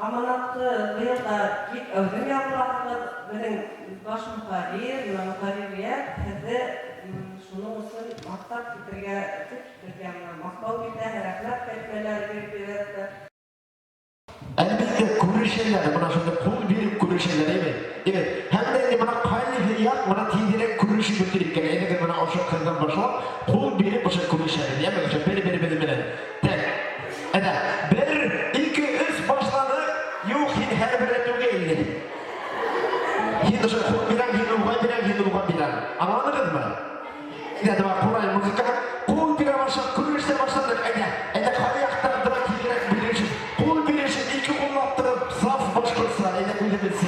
Amanatlı bıyılda git öldüm yapılattı, benim başım karir, ben kariyet, hadi şunu olsun maktap bitirgenler, makbal bitti, heraklat etmeler bir Elbette kuru şeyler, buna şimdi pul birip kuru şeyler, evet. Hem de bana kaylıfiyat, bana tidirek kuru şey götürürken, de bana o şakırdan başlayıp, pul birip o şey kuru şeyler, değil mi? Beri. Tek, bir, iki, üç başladı, yok her bir etüge ilgili. Hindi şu pul bilen, hindi uğa bilen. Anladınız mı? Dedi bak, Kur'an müzika, pul bire başladı, kuru şey başladı, kayyaktan da tidirek bilirsin. Pul bilirsin, iki kullanıp saf baş koysa, bilirse.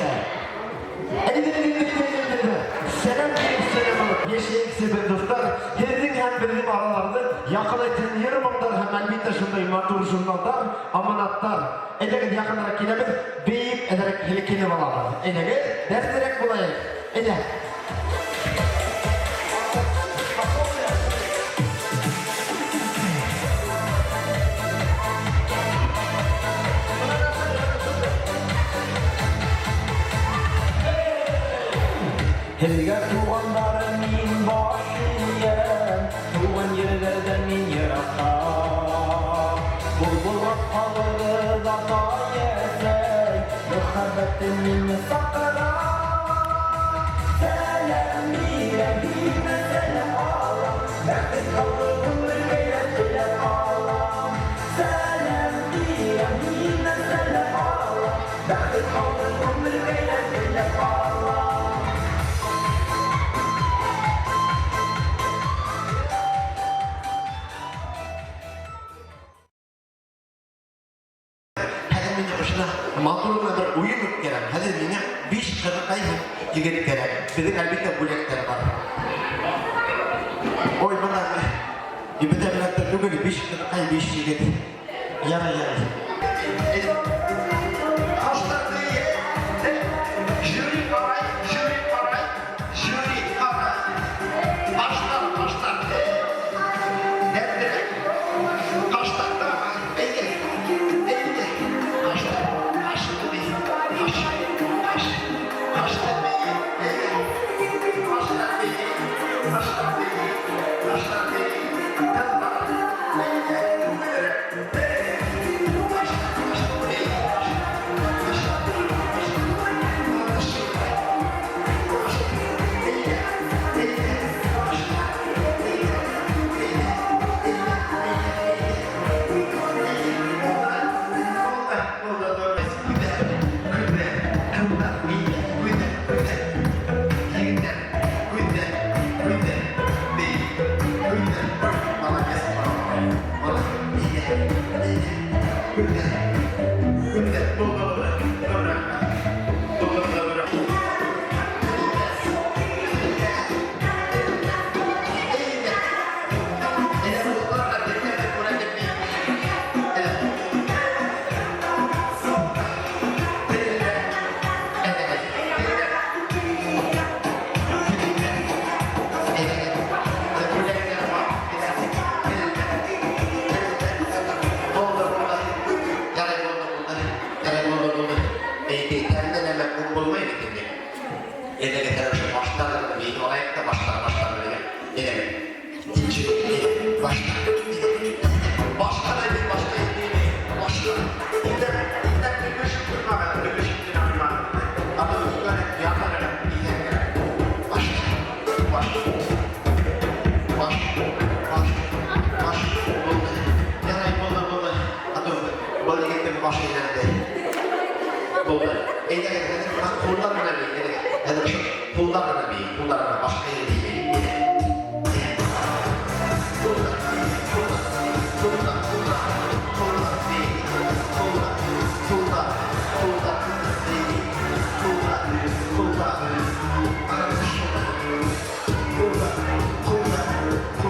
Selam selam. Yeşil sebebi dostlar. Hezin hem bizim aralarda yakın eten yarım onlar hemen bir taşındayım matur jurnallar, amanatlar. Edek yakınlara kilebiz, beyip ederek helikini valalar. Edek dersterek bulayız. Edek. Helga tuğanların min başıyım, tuğan yerlerden min yarata. Bulbul vakfaları da dayesey, muhabbetin min sakara. Selam mirehime selam Allah, mertlik kavruğum gayretine Allah. Selam mirehime selam Allah, mertlik kavruğum gayretine Allah. Maturuna bir uyum gerek. Hadi yine bir kırıkayım yigit gerek. Bizim elbette bulekler var. Oy bana ibide bilekler duguli bir kırıkayım bir yigit. Yara.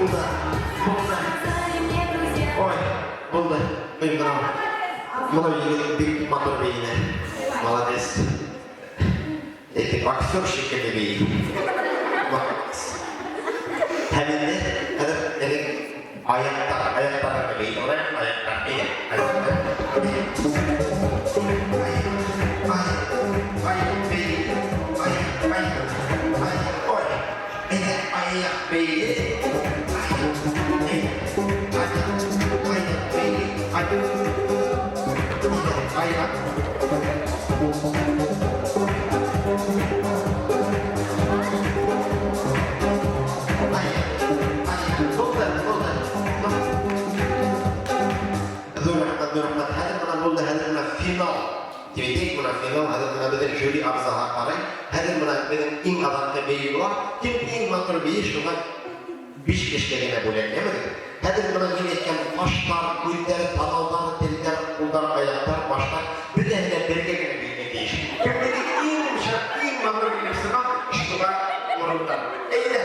Buldu. Buldu. Ой, buldu. Buyurun. Buna bir motor beyine. Молодец. Это boksör şekilde beyin. Hemen de ayakta beyin. Oraya ayakta. İyi. Ayakta. Jüri abzaha qaray, hədir buna benim in adamda beyi var, kim in motor beyi şuna biş keşkegene bölünmedi. Hədir buna yönetken başlar, kuyular, tanallar, teller, kullar, ayaklar, başlar, bir de bergegene beyine değişir. Kim dedik in motor beyi sıra, şuna morundan. Eyle,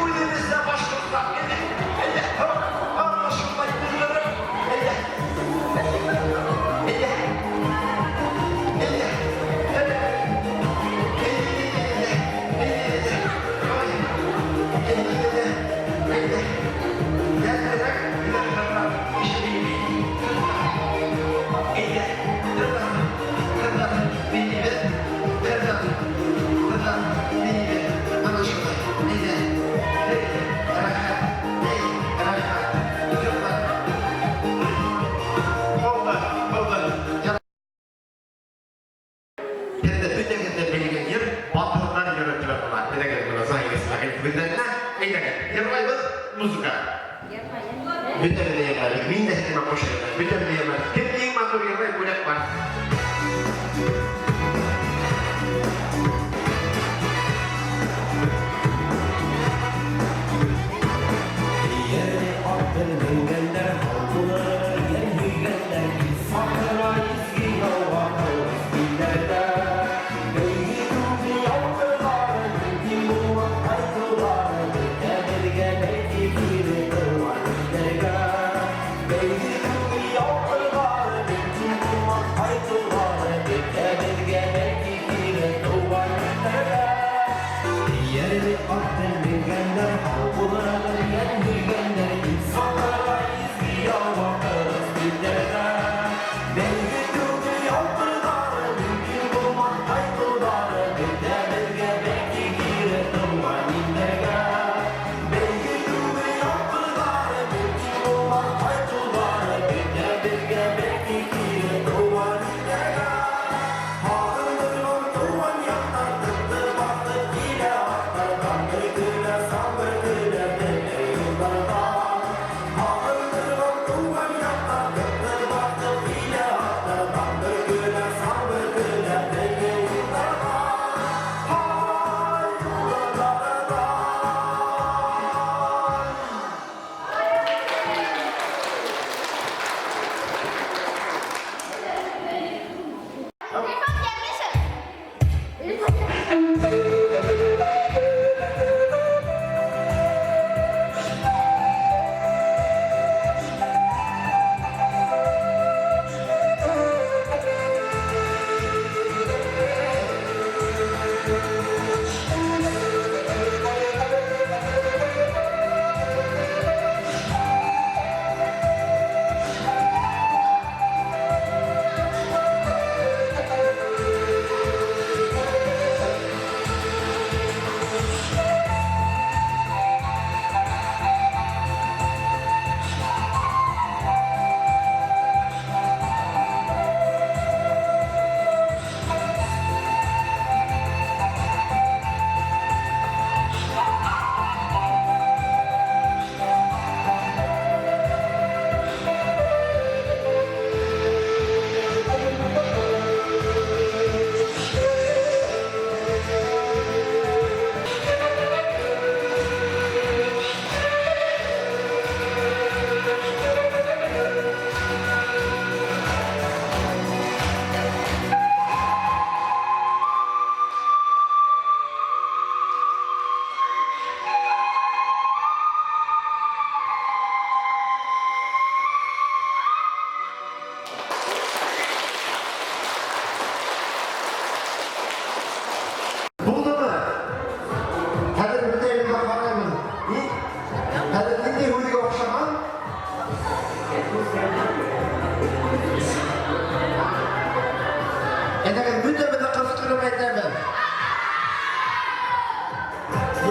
Uyumuzda başlıklar, eyle, anlaşılmayı bunları, eyle.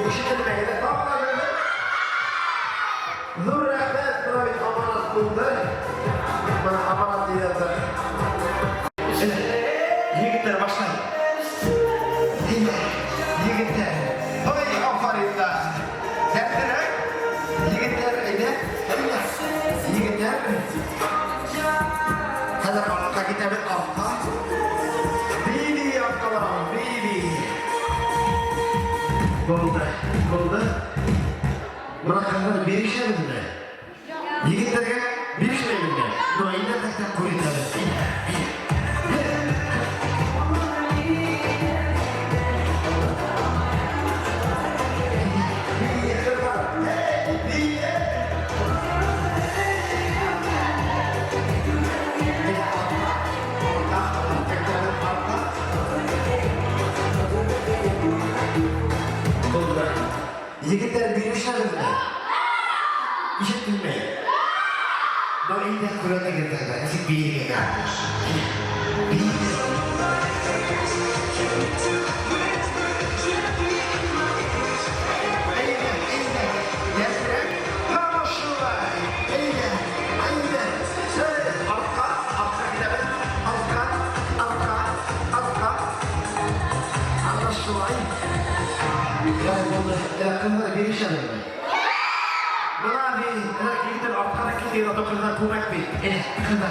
işitilmeydi. Tamam mı? Nur rahmet buna bir amanat buldu. Bana amanat yazdı. Yigitler başlayın. Yigitler. Oy aferin da. Dertler. Yigitler öyle. Yigitler. Kadar altta gidelim altta. Bibi yaptılar. Bibi. Buldu. Bırakanlar bir işe mi? Yigitlerge bir işe mi? No, yine tekrar kuritalı. Yigitler bir işe mi? İşitilmeyin. No, yine kurata getirdiler. Ezik bir yere gelmiş. Yakında bir iş alın. Buna bir erkekler arkadaki diye dokuzdan kuvvet bir. Kızlar.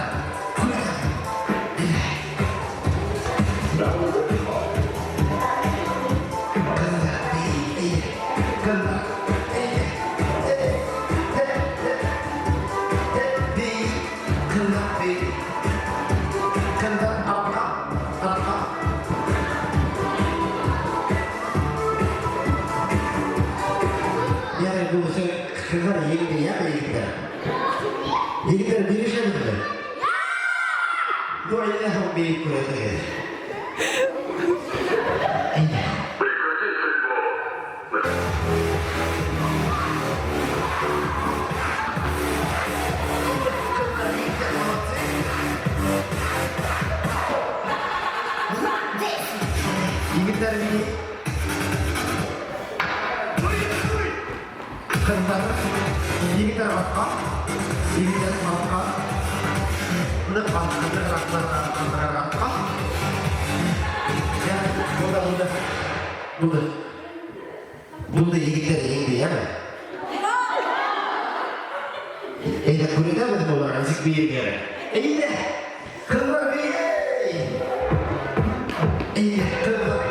Kızlar yeni ya yigitler. Yigitler bir işe mi? Dolayla ham bir kurata. Yigitler bir kızlar yigitler bakka yigitler bakka bunu bakka bakka ya burada yigitler yindi ya mı? Kurida mı bu var azıcık bir yere? Kızlar bir kızlar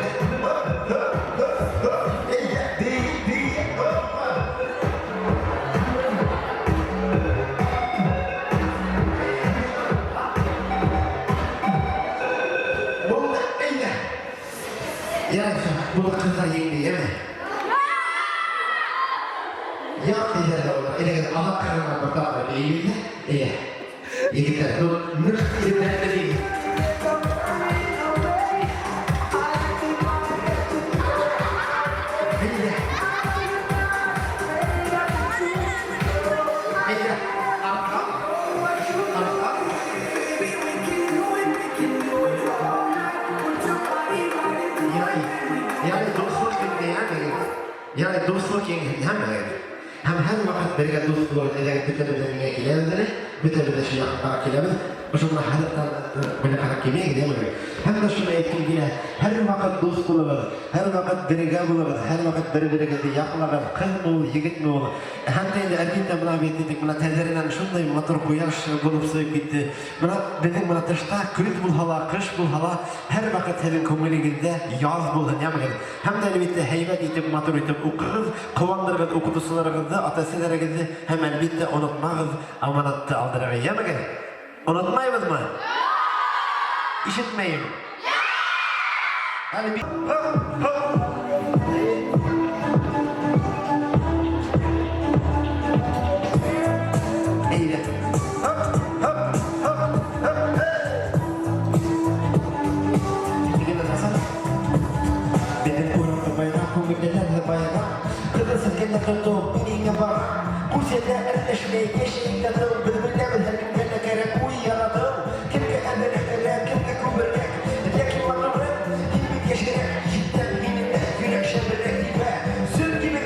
bu kızlar yeni değil mi? Ya ileride olur. İleride Allah kararına bakar da değil mi? İyi. Yigitler, dur. Nırt ileride değil. Yani dostluk yang hem her vakit birga dost bo'lib ekan bitta-bittaga keladi, bitta-bitta shu yoqqa keladi. O'shanda hayotdan buni qarab kelmaydi demak. Hamma shuni aytganda har vaqt dost bo'lamiz, har vaqt birga bo'lamiz, har vaqt bir-biriga yaqinlashib, qizmi, yigitmi bo'l. Hamda endi erkaklar bilan aytdik, mana tezerinden shunday motor quyosh bo'lib so'yib ketdi. Mana bizning mana tashda kuz bo'lhala, qish bo'lhala, har vaqt senin ko'ngligingda yoz bo'ldi demak. Hamda bitta haybat etib motor etib o'qib, quvondirgan o'qituvchilaringizni, ota-onalaringizni ham albatta unutmag'iz, omonatni oldirib yemagan. Unutmaymizmi? İşitmeyin. Hadi bir... Eyle. Benim uğramda bayrak, kumillerle bayrak. Kıbrıs'ın kendine tuttuğum birine bak. Bu sene erleşmeyi geçtiğinde birbirlerle her gün kendine gerek uyuyaladım. Kimke emelekler, kimke kuberlek. Lakin bana bırak, hiçbir yaşayak. Cidden benimle güneşe bırak gibi. Sür gibi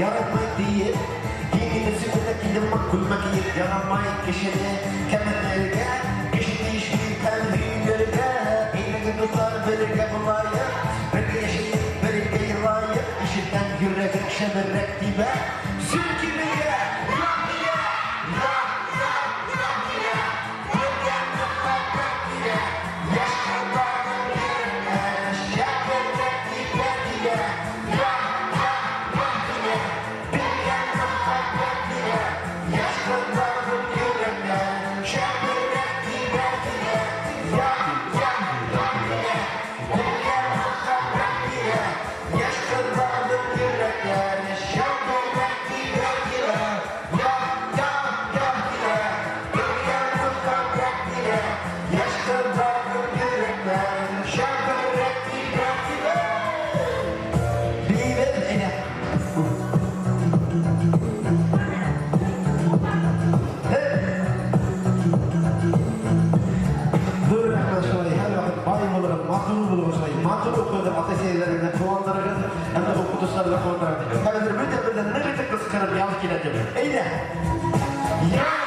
yaramay diye Dinini sütüne gidin makul makiyip yaramay kişini kemenlerge Kişi işi telvinlerge İlini tutar belirge bulayı Belirge yaşayıp belirge yılayı İşinden yürek şemerek dibe Sürkümeye Matıl okuduğum ateşehirlerinden puanlarınız hem de okutuşlarla puanlarınız. Hem de bir de ne bir tık kıskanıp yanlış gidelim. Eyle! Ya!